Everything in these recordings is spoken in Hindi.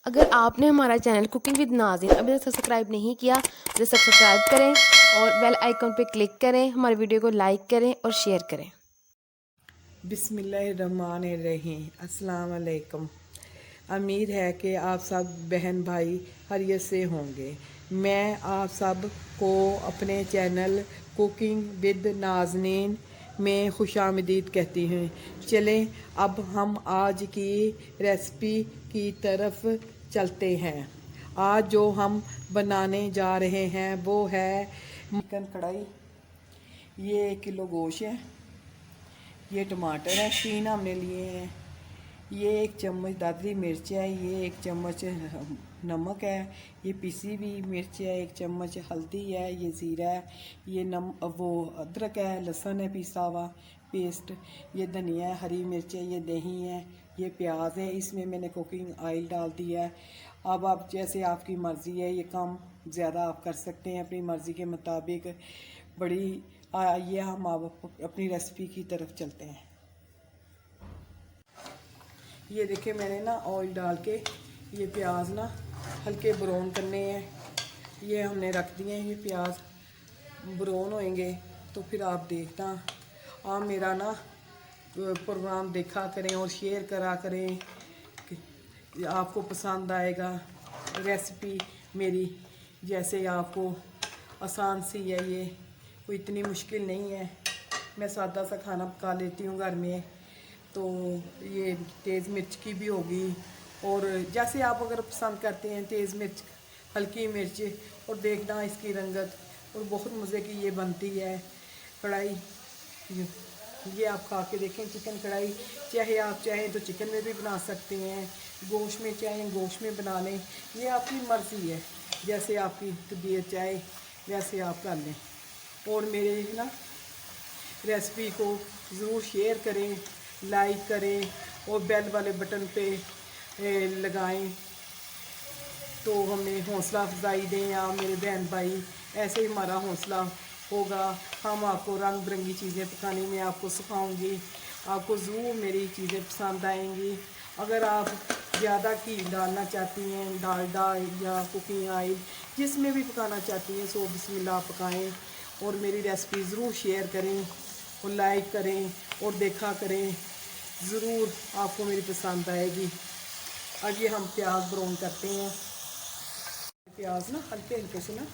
अगर आपने हमारा चैनल कुकिंग विद नाज़िन अभी तक सब्सक्राइब नहीं किया तो सब्सक्राइब करें और बेल आइकन पर क्लिक करें, हमारी वीडियो को लाइक करें और शेयर करें। बिस्मिल्लाहिर्रहमानिर्रहीम। अस्सलाम वालेकुम। उम्मीद है कि आप सब बहन भाई खैरियत से होंगे। मैं आप सब को अपने चैनल कुकिंग विद नाज़नीन में खुशामदीद कहती हूँ। चलें अब हम आज की रेसिपी की तरफ चलते हैं। आज जो हम बनाने जा रहे हैं वो है चिकन कढ़ाई। ये 1 किलो गोश्त है, ये टमाटर है 3 हमने लिए हैं, ये 1 चम्मच दादरी मिर्च है, ये 1 चम्मच नमक है, ये पिसी हुई मिर्च है, 1 चम्मच हल्दी है, ये ज़ीरा है, ये वो अदरक है, लहसुन है पिसा हुआ पेस्ट, ये धनिया है, हरी मिर्च है, ये दही है, ये प्याज है। इसमें मैंने कुकिंग ऑयल डाल दिया है। अब आप जैसे आपकी मर्ज़ी है, ये कम ज़्यादा आप कर सकते हैं अपनी मर्ज़ी के मुताबिक। बड़ी आइए हम अब अपनी रेसिपी की तरफ चलते हैं। ये देखिए मैंने ना ऑयल डाल के ये प्याज ना हल्के ब्राउन करने हैं। ये हमने रख दिए हैं। ये प्याज ब्राउन होएंगे तो फिर आप देखना, आप मेरा ना प्रोग्राम देखा करें और शेयर करा करें कि आपको पसंद आएगा रेसिपी मेरी। जैसे आपको आसान सी है, ये कोई इतनी मुश्किल नहीं है। मैं सादा सा खाना पका लेती हूँ घर में। तो ये तेज़ मिर्च की भी होगी, और जैसे आप अगर पसंद करते हैं तेज़ मिर्च, हल्की मिर्च, और देखना इसकी रंगत, और बहुत मज़े की ये बनती है कढ़ाई। ये आप खा के देखें चिकन कढ़ाई। चाहे आप चाहें तो चिकन में भी बना सकते हैं, गोश्त में चाहें गोश्त में बना लें, ये आपकी मर्ज़ी है। जैसे आपकी तबीयत चाहे वैसे आप कर लें। और मेरे ना रेसिपी को ज़रूर शेयर करें, लाइक करें और बेल वाले बटन पे लगाएं, तो हमें हौसला अफजाई दें आप मेरे बहन भाई। ऐसे ही हमारा हौसला होगा। हम आपको रंग बिरंगी चीज़ें पकाने में आपको सिखाऊंगी। आपको ज़रूर मेरी चीज़ें पसंद आएंगी। अगर आप ज़्यादा घी डालना चाहती हैं, डालडा या कुकिंग ऑयल जिसमें भी पकाना चाहती हैं, सो बिस्मिल्लाह पकाएं। और मेरी रेसिपी ज़रूर शेयर करें और लाइक करें और देखा करें, ज़रूर आपको मेरी पसंद आएगी। अब ये हम प्याज ब्राउन करते हैं। प्याज ना हल्के हल्के से ना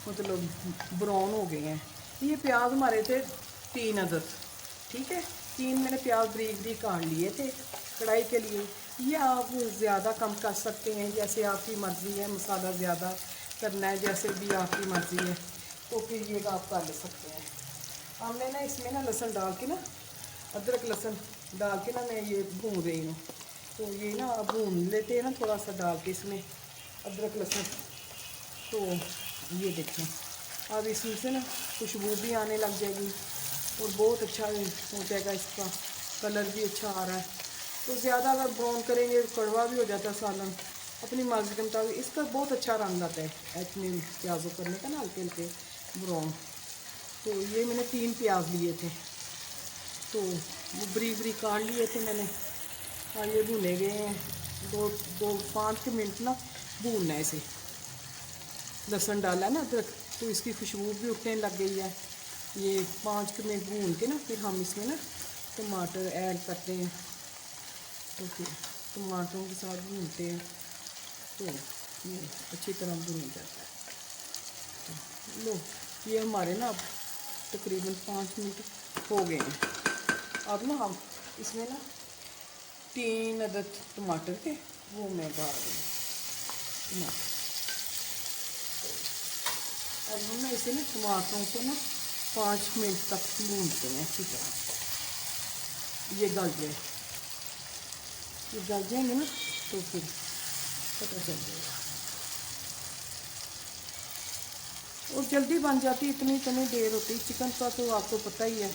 मतलब ब्राउन हो गए हैं। ये प्याज हमारे थे 3 अदद, ठीक है। 3 मैंने प्याज बारीक बारीक काट लिए थे कढ़ाई के लिए। ये आप ज़्यादा कम कर सकते हैं, जैसे आपकी मर्ज़ी है। मसाला ज़्यादा करना है जैसे भी आपकी मर्ज़ी है तो फिर ये आप कर ले सकते हैं। हमने ना इसमें ना लहसुन डाल के ना, अदरक लहसुन डाल के ना मैं ये भून रही हूँ। तो ये ना भून लेते हैं ना थोड़ा सा डाल के इसमें अदरक लहसुन। तो ये देखें अब इसमें से ना खुशबू भी आने लग जाएगी और बहुत अच्छा हो जाएगा। इसका कलर भी अच्छा आ रहा है। तो ज़्यादा अगर ब्राउन करेंगे तो कड़वा भी हो जाता है सालन। अपनी मर्ज़ी के मुताबिक इसका बहुत अच्छा रंग आता है इतने प्याज़ों करने का ना, हल्के हल्के ब्राउन। तो ये मैंने 3 प्याज लिए थे, तो वो बरीक बरीक काट लिए थे मैंने। और ये भुने गए हैं। 5 मिनट ना भूनना है इसे। लहसुन डाला है ना, अदरक, तो इसकी खुशबू भी उठने लग गई है। ये 5 मिनट भून के ना फिर हम इसमें ना टमाटर ऐड करते हैं। तो फिर टमाटरों के साथ भूनते हैं तो ये अच्छी तरह भून जाता है। तो लो ये हमारे ना अब तकरीबन 5 मिनट हो गए हैं। अब ना हम इसमें ना 3 अदद टमाटर के वो मैं डाल रही हूँ टमाटर। अब हम ना इसे ना टमाटरों को ना 5 मिनट तक भूनते हैं अच्छी तरह। ये गल जाए, ये गल जाएंगे ना तो फिर पता चल जाएगा। और जल्दी बन जाती, इतनी देर होती चिकन का तो आपको पता ही है।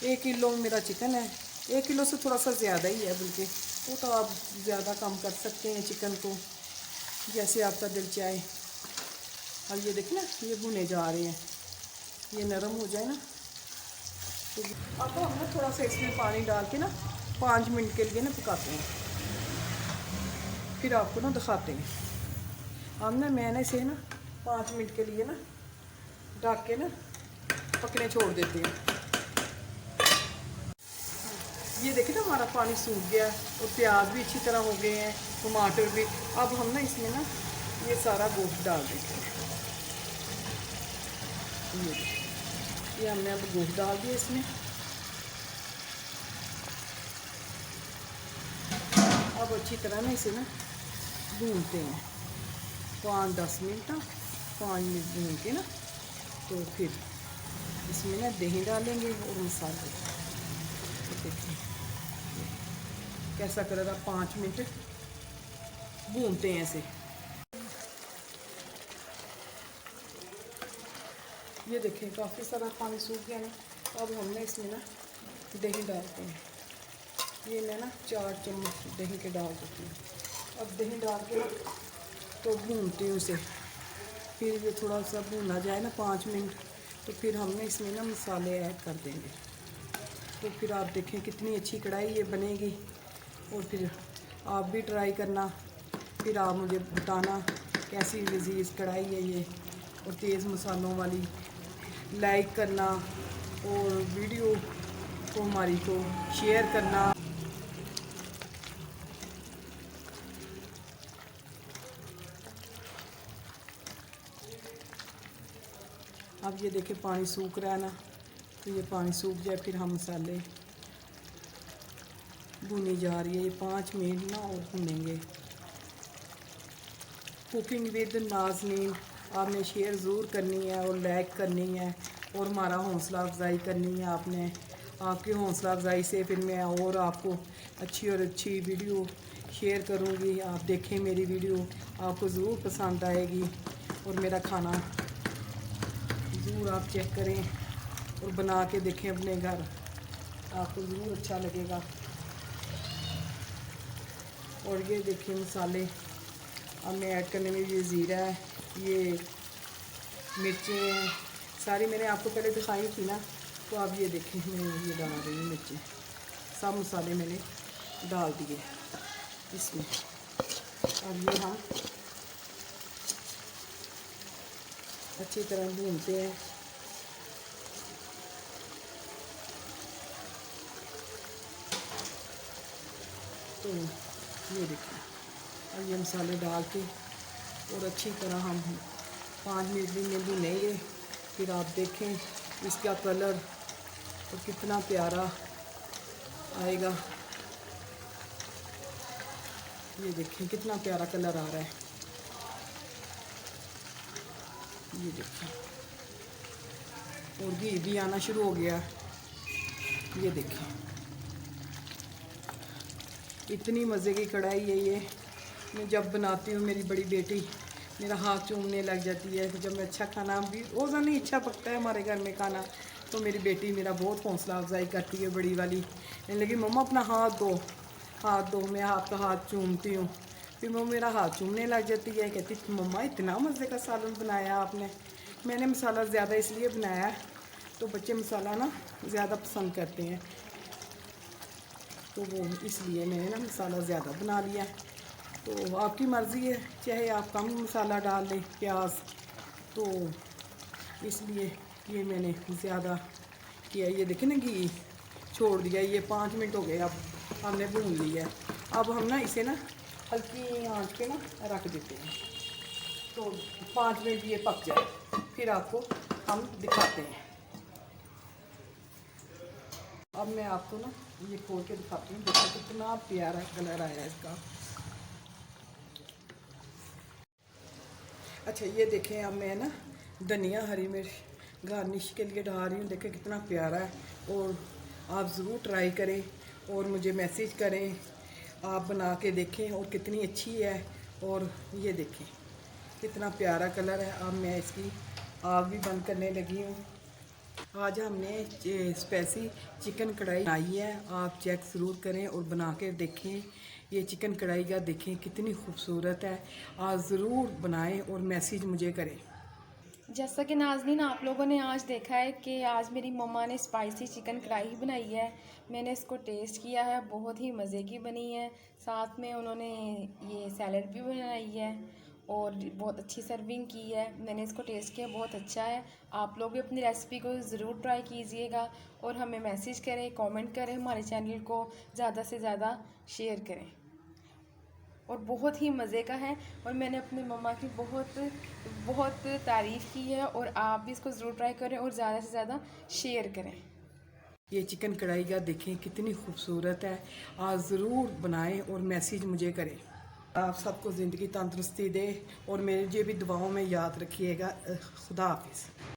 1 किलो मेरा चिकन है, 1 किलो से थोड़ा सा ज़्यादा ही है बल्कि। वो तो आप ज़्यादा कम कर सकते हैं चिकन को, जैसे आपका दिल चाहे। अब ये देखना ये भुने जा रहे हैं, ये नरम हो जाए ना तो अब हम ना थोड़ा सा इसमें पानी डाल के ना 5 मिनट के लिए ना पकाते हैं। फिर आपको ना दिखाते हैं। हम ना मैंने इसे ना 5 मिनट के लिए ना ढक के ना पकने छोड़ देते हैं। ये देखिए ना हमारा पानी सूख गया और प्याज भी अच्छी तरह हो गए हैं, टमाटर भी। अब हम ना इसमें ना ये सारा गोश्त डाल देते हैं। ये हमने अब गोश्त डाल दिया इसमें। अब अच्छी तरह ना इसे ना भूनते हैं 5-10 मिनट तक। 5 मिनट भून के ना तो फिर इसमें ना दही डालेंगे और मसाले। तो देखिए कैसा कलर, 5 मिनट भूनते हैं इसे। ये देखें काफ़ी सारा पानी सूख गया ना। अब हमने इसमें ना दही डालते हैं। ये मैं ना 4 चम्मच दही के डाल देती हूँ। अब दही डाल के तो भूनती हूँ उसे। फिर ये थोड़ा सा भूना जाए ना 5 मिनट, तो फिर हमने इसमें ना मसाले ऐड कर देंगे। तो फिर आप देखें कितनी अच्छी कढ़ाई ये बनेगी। और फिर आप भी ट्राई करना, फिर आप मुझे बताना कैसी लजीज कढ़ाई है ये और तेज़ मसालों वाली। लाइक करना और वीडियो को हमारी को शेयर करना। अब ये देखें पानी सूख रहा है ना, तो ये पानी सूख जाए फिर हम मसाले भुनी जा रही है। ये 5 मिनट ना और भुनेंगे। कुकिंग विद नाज़नीन आपने शेयर ज़रूर करनी है और लाइक करनी है और हमारा हौसला अफजाई करनी है आपने। आपकी हौसला अफजाई से फिर मैं और आपको अच्छी और अच्छी वीडियो शेयर करूँगी। आप देखें मेरी वीडियो, आपको ज़रूर पसंद आएगी। और मेरा खाना ज़रूर आप चेक करें और बना के देखें अपने घर, आपको ज़रूर अच्छा लगेगा। और ये देखिए मसाले अब मैं ऐड करने में, ये ज़ीरा है, ये मिर्चें हैं, सारी मैंने आपको पहले दिखाई थी ना। तो आप ये देखें मैं ये डाल रही हूँ मिर्चें। सब मसाले मैंने डाल दिए इसमें। अब ये हम अच्छी तरह भूनते हैं। तो ये देखिए अब ये मसाले डाल के और अच्छी तरह हम 5 मिनट में भूनेंगे। फिर आप देखें इसका कलर तो कितना प्यारा आएगा। ये देखें कितना प्यारा कलर आ रहा है। ये देखें और घी भी आना शुरू हो गया। ये देखें इतनी मज़े की कढ़ाई है ये। मैं जब बनाती हूँ मेरी बड़ी बेटी मेरा हाथ चूमने लग जाती है। जब मैं अच्छा खाना भी रोज़ाना नहीं अच्छा पकता है हमारे घर में खाना, तो मेरी बेटी मेरा बहुत हौसला अफजाई करती है बड़ी वाली। लेकिन मम्मा अपना हाथ दो, हाथ दो। मैं आपका हाथ चूमती हूँ, फिर वो मेरा हाथ चूमने लग जाती है। कहती मम्मा इतना मज़े का सालन बनाया आपने। मैंने मसाला ज़्यादा इसलिए बनाया है, तो बच्चे मसाला ना ज़्यादा पसंद करते हैं, तो वो इसलिए मैंने ना मसाला ज़्यादा बना लिया। तो आपकी मर्ज़ी है, चाहे आप कम मसाला डाल लें प्याज, तो इसलिए ये मैंने ज़्यादा किया। ये देखें ना घी छोड़ दिया। ये 5 मिनट हो गए, अब हमने भून लिया है। अब हम ना इसे ना हल्की आंच पे ना रख देते हैं, तो 5 मिनट ये पक जाए, फिर आपको हम दिखाते हैं। अब मैं आपको ना ये खोल के दिखाती हूँ। देखो कितना प्यारा कलर आया है इसका। अच्छा ये देखें अब मैं ना धनिया हरी मिर्च गार्निश के लिए डाल रही हूँ। देखें कितना प्यारा है। और आप ज़रूर ट्राई करें और मुझे मैसेज करें, आप बना के देखें और कितनी अच्छी है। और ये देखें कितना प्यारा कलर है। अब मैं इसकी आग भी बंद करने लगी हूँ। आज हमने स्पाइसी चिकन कढ़ाई बनाई है, आप चेक ज़रूर करें और बना के देखें। ये चिकन कढ़ाई का देखें कितनी खूबसूरत है। आप ज़रूर बनाएं और मैसेज मुझे करें। जैसा कि नाज़नीन आप लोगों ने आज देखा है कि आज मेरी मम्मा ने स्पाइसी चिकन कढ़ाई बनाई है। मैंने इसको टेस्ट किया है, बहुत ही मज़े की बनी है। साथ में उन्होंने ये सैलड भी बनाई है और बहुत अच्छी सर्विंग की है। मैंने इसको टेस्ट किया, बहुत अच्छा है। आप लोग भी अपनी रेसिपी को ज़रूर ट्राई कीजिएगा और हमें मैसेज करें, कमेंट करें, हमारे चैनल को ज़्यादा से ज़्यादा शेयर करें। और बहुत ही मज़े का है और मैंने अपनी मम्मा की बहुत बहुत तारीफ़ की है और आप भी इसको ज़रूर ट्राई करें और ज़्यादा से ज़्यादा शेयर करें। ये चिकन कढ़ाई का देखें कितनी खूबसूरत है। आप ज़रूर बनाएं और मैसेज मुझे करें। आप सबको ज़िंदगी तंदुरुस्ती दे और मेरे भी दुआओं में याद रखिएगा। खुदा हाफिज़।